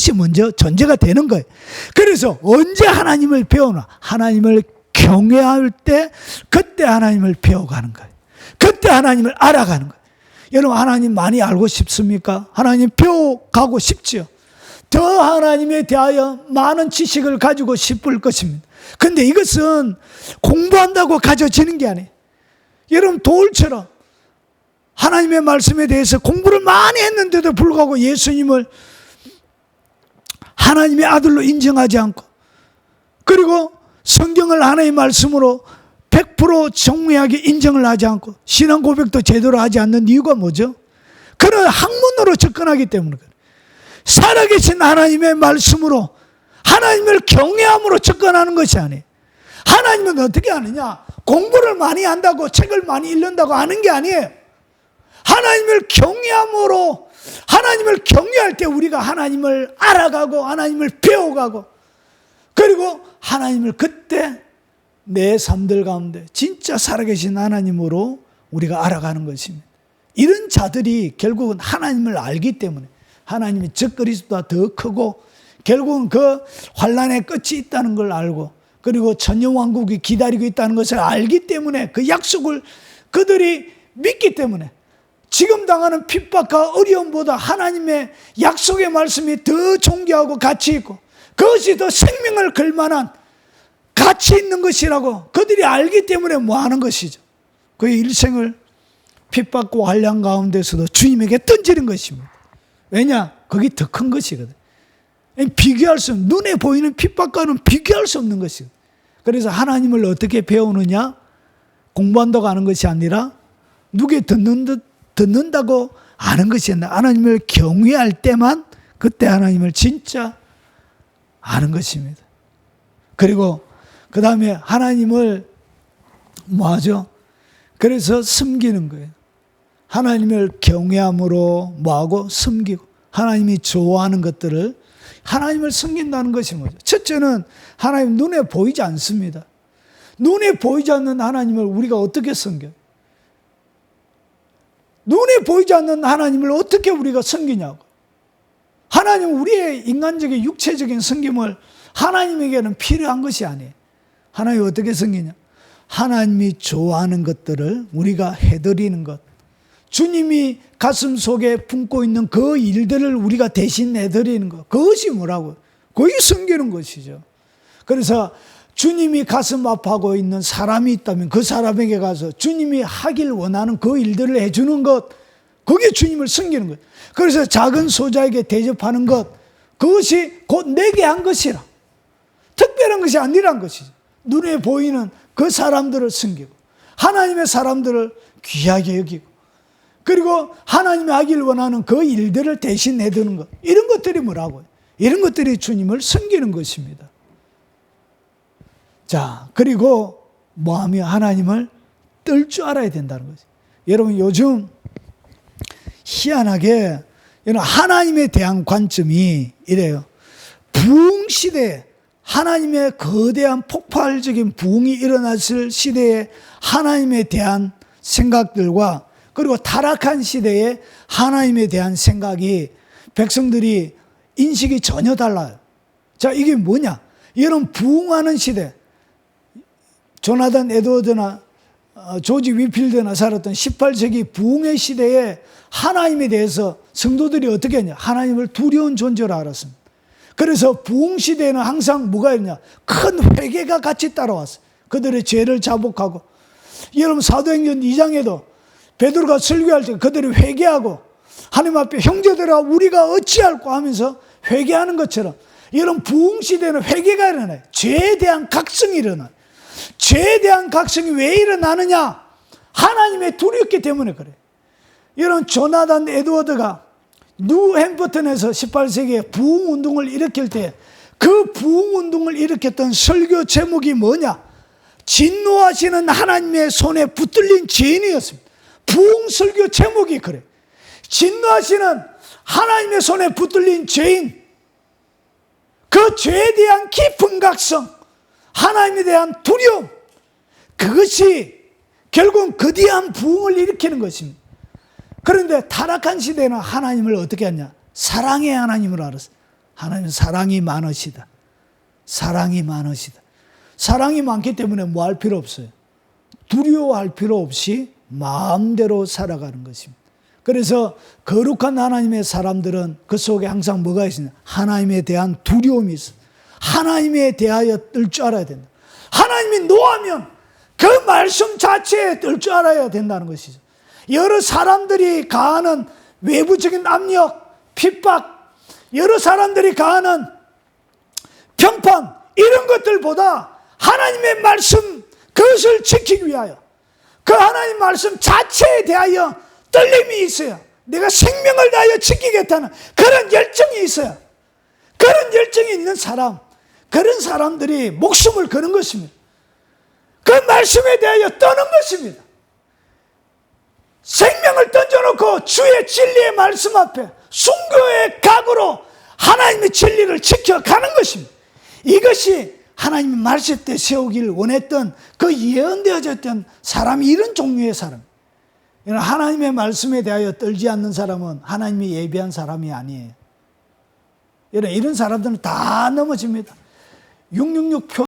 그것이 먼저 전제가 되는 거예요. 그래서 언제 하나님을 배우나? 하나님을 경외할 때 그때 하나님을 배워가는 거예요. 그때 하나님을 알아가는 거예요. 여러분, 하나님 많이 알고 싶습니까? 하나님 배워가고 싶지요. 더 하나님에 대하여 많은 지식을 가지고 싶을 것입니다. 근데 이것은 공부한다고 가져지는 게 아니에요. 여러분, 돌처럼 하나님의 말씀에 대해서 공부를 많이 했는데도 불구하고 예수님을 하나님의 아들로 인정하지 않고, 그리고 성경을 하나님의 말씀으로 100% 정밀하게 인정을 하지 않고 신앙 고백도 제대로 하지 않는 이유가 뭐죠? 그런 학문으로 접근하기 때문에 그래요. 살아계신 하나님의 말씀으로 하나님을 경외함으로 접근하는 것이 아니에요. 하나님은 어떻게 하느냐? 공부를 많이 한다고 책을 많이 읽는다고 하는 게 아니에요. 하나님을 경외함으로, 하나님을 경외할 때 우리가 하나님을 알아가고 하나님을 배워가고, 그리고 하나님을 그때 내 삶들 가운데 진짜 살아계신 하나님으로 우리가 알아가는 것입니다. 이런 자들이 결국은 하나님을 알기 때문에 하나님의 적그리스도보다 더 크고 결국은 그 환난의 끝이 있다는 걸 알고, 그리고 천년왕국이 기다리고 있다는 것을 알기 때문에 그 약속을 그들이 믿기 때문에 지금 당하는 핍박과 어려움보다 하나님의 약속의 말씀이 더 존귀하고 가치 있고 그것이 더 생명을 걸 만한 가치 있는 것이라고 그들이 알기 때문에 뭐 하는 것이죠. 그의 일생을 핍박과 환난 가운데서도 주님에게 던지는 것입니다. 왜냐? 그게 더 큰 것이거든. 비교할 수 없는, 눈에 보이는 핍박과는 비교할 수 없는 것이거든. 그래서 하나님을 어떻게 배우느냐? 공부한다고 하는 것이 아니라 누구에 듣는다고 아는 것이 아니라 하나님을 경외할 때만 그때 하나님을 진짜 아는 것입니다. 그리고 그 다음에 하나님을 뭐하죠? 그래서 섬기는 거예요. 하나님을 경외함으로 뭐하고? 섬기고, 하나님이 좋아하는 것들을 하나님을 섬긴다는 것이 뭐죠? 첫째는 하나님 눈에 보이지 않습니다. 눈에 보이지 않는 하나님을 우리가 어떻게 섬겨요? 눈에 보이지 않는 하나님을 어떻게 우리가 섬기냐고. 하나님은 우리의 인간적인 육체적인 섬김을 하나님에게는 필요한 것이 아니에요. 하나님이 어떻게 섬기냐? 하나님이 좋아하는 것들을 우리가 해드리는 것, 주님이 가슴 속에 품고 있는 그 일들을 우리가 대신 해드리는 것, 그것이 뭐라고요? 그게 섬기는 것이죠. 그래서 주님이 가슴 아파하고 있는 사람이 있다면 그 사람에게 가서 주님이 하길 원하는 그 일들을 해주는 것, 그게 주님을 섬기는 것. 그래서 작은 소자에게 대접하는 것, 그것이 곧 내게 한 것이라. 특별한 것이 아니란 것이죠. 눈에 보이는 그 사람들을 섬기고 하나님의 사람들을 귀하게 여기고, 그리고 하나님이 하길 원하는 그 일들을 대신 해두는 것, 이런 것들이 뭐라고요? 이런 것들이 주님을 섬기는 것입니다. 자, 그리고 뭐하며 하나님을 떨 줄 알아야 된다는 거죠. 여러분, 요즘 희한하게 하나님에 대한 관점이 이래요. 부흥 시대에, 하나님의 거대한 폭발적인 부흥이 일어났을 시대에 하나님에 대한 생각들과, 그리고 타락한 시대에 하나님에 대한 생각이, 백성들이 인식이 전혀 달라요. 자, 이게 뭐냐? 이런 부흥하는 시대, 조나단 에드워드나 조지 위필드나 살았던 18세기 부흥의 시대에 하나님에 대해서 성도들이 어떻게 했냐? 하나님을 두려운 존재로 알았습니다. 그래서 부흥 시대에는 항상 뭐가 있냐? 큰 회개가 같이 따라왔어요. 그들의 죄를 자복하고, 여러분 사도행전 2장에도 베드로가 설교할 때 그들이 회개하고 하나님 앞에 형제들아 우리가 어찌할꼬 하면서 회개하는 것처럼, 이런 부흥 시대는 회개가 일어나요. 죄에 대한 각성이 일어나요. 죄에 대한 각성이 왜 일어나느냐? 하나님의 두렵기 때문에 그래요. 이런 조나단 에드워드가 뉴햄버턴에서 18세기에 부흥운동을 일으킬 때 그 부흥운동을 일으켰던 설교 제목이 뭐냐? 진노하시는 하나님의 손에 붙들린 죄인이었습니다. 부흥 설교 제목이 그래요. 진노하시는 하나님의 손에 붙들린 죄인, 그 죄에 대한 깊은 각성, 하나님에 대한 두려움, 그것이 결국은 거대한 부흥을 일으키는 것입니다. 그런데 타락한 시대는 하나님을 어떻게 하냐? 사랑의 하나님으로 알았어요. 하나님은 사랑이 많으시다. 사랑이 많으시다. 사랑이 많기 때문에 뭐 할 필요 없어요. 두려워할 필요 없이 마음대로 살아가는 것입니다. 그래서 거룩한 하나님의 사람들은 그 속에 항상 뭐가 있느냐? 하나님에 대한 두려움이 있어요. 하나님에 대하여 뜰 줄 알아야 된다. 하나님이 노하면 그 말씀 자체에 뜰 줄 알아야 된다는 것이죠. 여러 사람들이 가하는 외부적인 압력, 핍박, 여러 사람들이 가하는 평판, 이런 것들보다 하나님의 말씀, 그것을 지키기 위하여 그 하나님 말씀 자체에 대하여 떨림이 있어요. 내가 생명을 다하여 지키겠다는 그런 열정이 있어요. 그런 열정이 있는 사람, 그런 사람들이 목숨을 거는 것입니다. 그 말씀에 대하여 떠는 것입니다. 생명을 던져놓고 주의 진리의 말씀 앞에 순교의 각오로 하나님의 진리를 지켜가는 것입니다. 이것이 하나님의 말씀 때 세우기를 원했던 그 예언되어졌던 사람이 이런 종류의 사람. 하나님의 말씀에 대하여 떨지 않는 사람은 하나님이 예비한 사람이 아니에요. 이런 사람들은 다 넘어집니다. 666 표